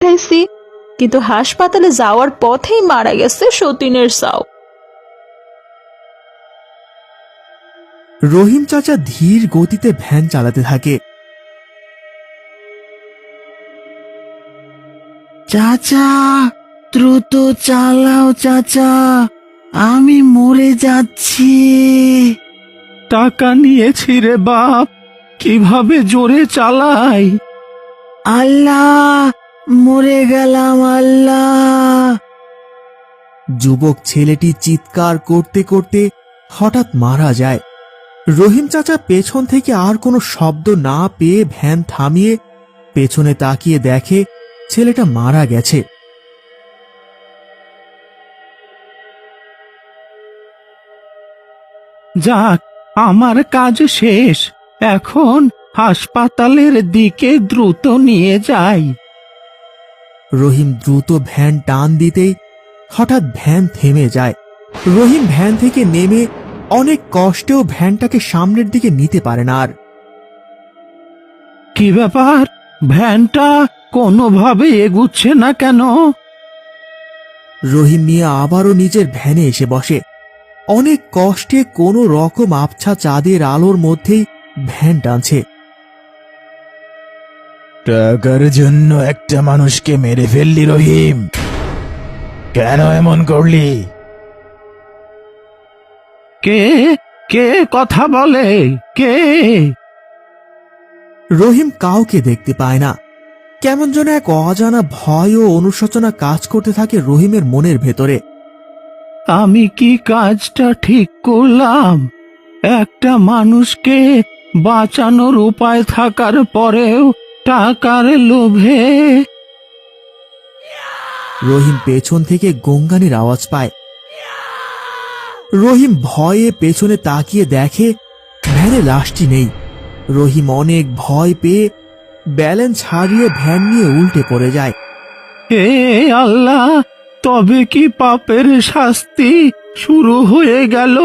পাঠাইছি, কিন্তু হাসপাতালে যাওয়ার পথেই মারা গেছে সতীনের সাও। রহিম চাচা ধীর গতিতে ভ্যান চালাতে থাকে। চাচা, দ্রুত চালাও চাচা, আমি মরে যাচ্ছি। টাকা নিয়েছি রে বাপ, কিভাবে জোরে চালাই। আল্লাহ, মরে গেলাম আল্লাহ। যুবক ছেলেটি চিৎকার করতে করতে হঠাৎ মারা যায়। রহিম চাচা পেছন থেকে আর কোনো শব্দ না পেয়ে ভ্যান থামিয়ে পেছনে তাকিয়ে দেখে ছেলেটা মারা গেছে। যাক, আমার কাজ শেষ, এখন হাসপাতালের দিকে দ্রুত নিয়ে যাই। রহিম দ্রুত ভ্যান টান দিতেই হঠাৎ ভ্যান থেমে যায়। রহিম ভ্যান থেকে নেমে অনেক কষ্টেও ভ্যানটাকে সামনের দিকে নিতে পারে না আর। কি ব্যাপার, ভ্যানটা কোনোভাবে এগুচ্ছে না কেন? রহিম মিয়া আবারও নিজের ভ্যানে এসে বসে। অনেক কষ্টে কোনো রকম আবছা চাঁদের আলোর মধ্যেই ভ্যান টানছে। টাকার জন্য একটা মানুষকে মেরে ফেললি রহিম, কেন এমন করলি? কে কে কথা বলে? কে? রহিম কাউকে দেখতে পায় না। কেমন যেন এক অজানা ভয় ও অনুশোচনা কাজ করতে থাকে রহিমের মনের ভেতরে। আমি কি কাজটা ঠিক করলাম? একটা মানুষকে বাঁচানোর উপায় থাকার পরেও টাকার লোভে। রহিম পেছন থেকে গঙ্গানির আওয়াজ পায়। রহিম ভয়ে পেছনে তাকিয়ে দেখে ভ্যানে লাশটি নেই। রহিম অনেক ভয় পেয়ে ব্যালেন্স হারিয়ে ভ্যান নিয়ে উল্টে পড়ে যায়। হে আল্লাহ, তবে কি পাপের শাস্তি শুরু হয়ে গেল?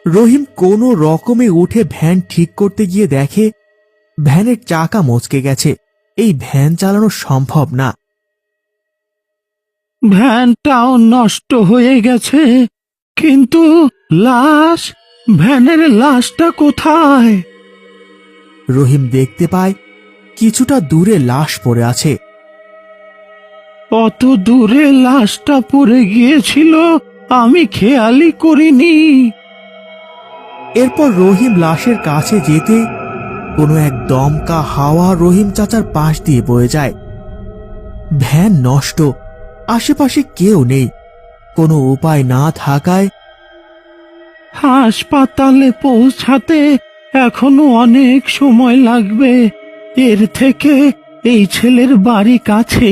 রহিম কোনো রকমে উঠে ভ্যান ঠিক করতে গিয়ে দেখে ভ্যানের চাকা মচকে গেছে। এই ভ্যান চালানো সম্ভব না। ভ্যানটাও নষ্ট হয়ে গেছে, কিন্তু লাশ, ভ্যানের লাশটা কোথায়? রহিম দেখতে পায় কিছুটা দূরে লাশ পড়ে আছে। অত দূরে লাশটা পড়ে গিয়েছিল, আমি খেয়ালই করিনি। এরপর রহিম লাশের কাছে যেতে কোনো এক দমকা হাওয়া রহিম চাচার পাশ দিয়ে বয়ে যায়। ভ্যান নষ্ট, আশেপাশে কেউ নেই। কোনো উপায় না থাকায় হাসপাতালে পৌঁছাতে এখনো অনেক সময় লাগবে। এর থেকে এই ছেলের বাড়ি কাছে,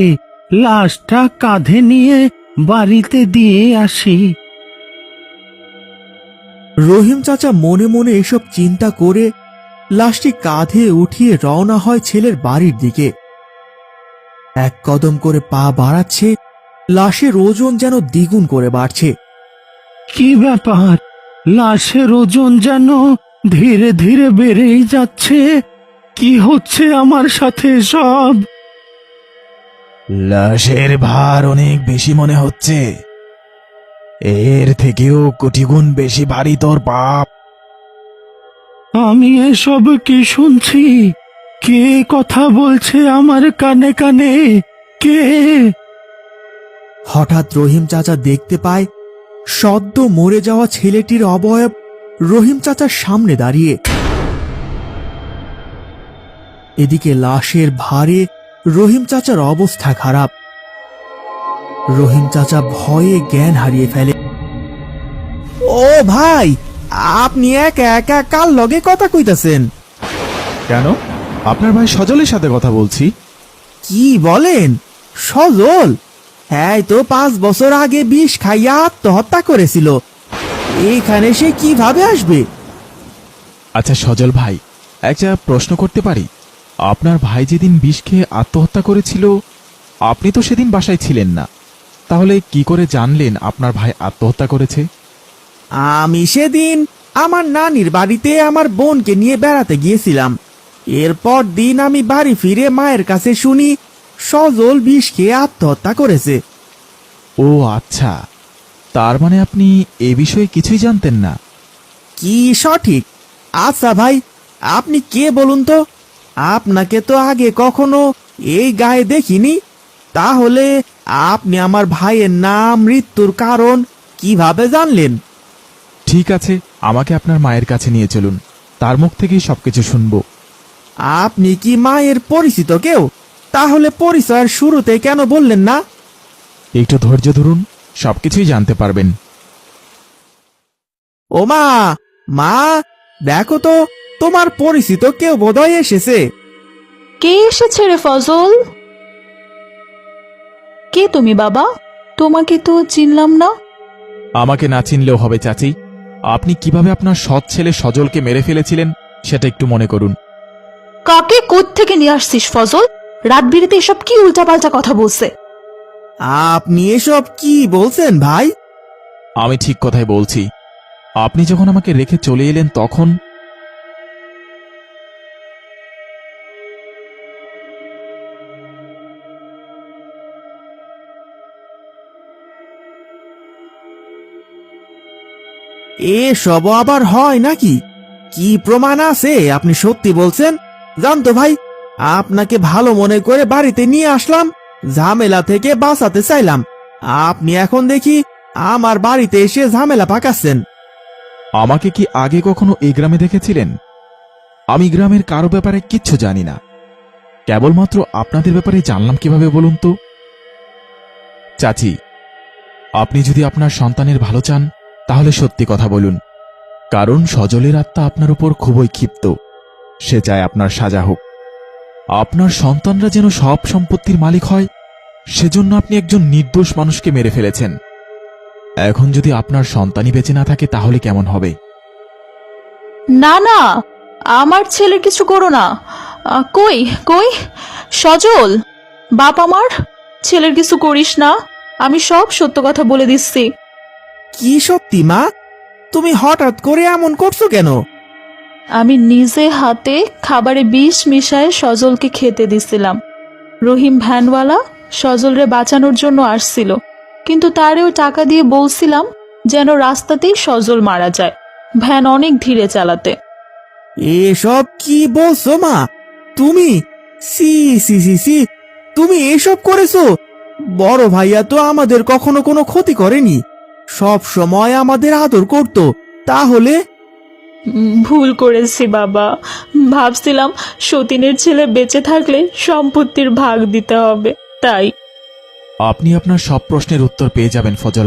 লাশটা কাঁধে নিয়ে বাড়িতে দিয়ে আসি। রহিম চাচা মনে মনে এসব চিন্তা করে লাশটি কাঁধে উঠিয়ে রওনা হয় ছেলের বাড়ির দিকে। এক কদম করে পা বাড়াচ্ছে, লাশের ওজন যেন দ্বিগুণ করে বাড়ছে। কি ব্যাপার, লাশের ওজন যেন ধীরে ধীরে বেড়েই যাচ্ছে। কি হচ্ছে আমার সাথে সব? লাশের ভার অনেক বেশি মনে হচ্ছে, এর থেকেও কোটি গুণ বেশি ভারী তোর পাপ। আমি এসব কি শুনছি? কে কথা বলছে আমার কানে কানে? কে? হঠাৎ রহিম চাচা দেখতে পায় সদ্য মরে যাওয়া ছেলেটির অবয়ব রহিম চাচার সামনে দাঁড়িয়ে। এদিকে লাশের ভারে রহিম চাচার অবস্থা খারাপ। রহিম চাচা ভয়ে জ্ঞান হারিয়ে ফেলে। ও ভাই, আপনি একা একা কার লগে কথা কইতাছেন? কেন? আপনার ভাই সজলের সাথে কথা বলছি। কি বলেন? সজল? হ্যাঁ, তো 5 বছর আগে বিষ খাইয়া আত্মহত্যা করেছিল। এখানে সে কিভাবে আসবে? আচ্ছা সজল ভাই, একটা প্রশ্ন করতে পারি? আপনার ভাই যেদিন বিষ খেয়ে আত্মহত্যা করেছিল, আপনি তো সেদিন বাসায় ছিলেন না, তাহলে কি করে জানলেন আপনার ভাই আত্মহত্যা করেছে? আমি সেদিন আমার নানির বাড়িতে আমার বোনকে নিয়ে বেড়াতে গিয়েছিলাম। এরপর দিন আমি বাড়ি ফিরে মায়ের কাছে শুনি সজল বিষ খেয়ে আত্মহত্যা করেছে। ও আচ্ছা, তার মানে আপনি এ বিষয়ে কিছুই জানতেন না? কি সঠিক? আচ্ছা ভাই, আপনি কে বলুন তো? আপনাকে তো আগে কখনো এই গায়ে দেখিনি, তাহলে আপনি আমার ভাইয়ের নাম, মৃত্যুর কারণ কিভাবে জানলেন? ঠিক আছে, আমাকে আপনার মায়ের কাছে নিয়ে চলুন, তার মুখ থেকেই সবকিছু শুনবো। আপনি কি মায়ের পরিচিত কেউ? তাহলে পরিচয়ের শুরুতে কেন বললেন না? একটু ধৈর্য ধরুন, সবকিছুই জানতে পারবেন। ও মা, মা, দেখো তো, তোমার পরিচিত কেউ বোধহয় এসেছে। কে এসেছে রে ফজল? কে তুমি বাবা? তোমাকে তো চিনলাম না। আমাকে না চিনলেও হবে চাচি। আপনি কিভাবে আপনার সৎ ছেলে সজলকে মেরে ফেলেছিলেন সেটা একটু মনে করুন। কাকে কোত্থেকে নিয়ে আসছিস ফজল? রাত বিরেতে এসব কি উল্টাপাল্টা কথা বলছে? আপনি এসব কি বলছেন ভাই? আমি ঠিক কথাই বলছি। আপনি যখন আমাকে রেখে চলে এলেন তখন এসব আবার হয় নাকি? কি প্রমাণ আছে আপনি সত্যি বলছেন? জানতো ভাই, আপনাকে ভালো মনে করে বাড়িতে নিয়ে আসলাম, ঝামেলা থেকে বাঁচাতে চাইলাম। আপনি এখন দেখি আমার বাড়িতে এসে ঝামেলা পাকাচ্ছেন। আমাকে কি আগে কখনো এই গ্রামে দেখেছিলেন? আমি গ্রামের কারো ব্যাপারে কিচ্ছু জানি না, কেবলমাত্র আপনাদের ব্যাপারে জানলাম কিভাবে বলুন তো? চাচি, আপনি যদি আপনার সন্তানের ভালো চান তাহলে সত্যি কথা বলুন, কারণ সজলের আত্মা আপনার উপর খুবই ক্ষিপ্ত। সে চায় আপনার সাজা হোক, আপনার সন্তানরা যেন সব সম্পত্তির মালিক হয়। সেজন্য আপনি একজন নির্দোষ মানুষকে মেরে ফেলেছেন। এখন যদি আপনার সন্তানই বেঁচে না থাকে তাহলে কেমন হবে? না না, আমার ছেলের কিছু করো না। কই কই সজল, বাপ আমার, ছেলের কিছু করিস না। আমি সব সত্য কথা বলে দিচ্ছি। কি সত্যি মা? তুমি হঠাৎ করে এমন করছো কেন? আমি নিজে হাতে খাবারে বিষ মিশায় সজলকে খেতে দিছিলাম। রহিম ভ্যানওয়ালা সজলরে বাঁচানোর জন্য আসছিল, কিন্তু তারেও টাকা দিয়ে বলছিলাম যেন রাস্তাতেই সজল মারা যায়, ভ্যান অনেক ধীরে চালাতে। এসব কি বলছো মা? তুমি সি সি সি সি তুমি এসব করেছো? বড় ভাইয়া তো আমাদের কখনো কোনো ক্ষতি করেনি, সব সময় আমাদের আদর করত। তাহলে ভুল করেছি বাবা। ভাবছিলাম সতীনের ছেলে বেঁচে থাকলে সম্পত্তির ভাগ দিতে হবে, তাই। আপনি আপনার সব প্রশ্নের উত্তর পেয়ে যাবেন ফজল ভাই।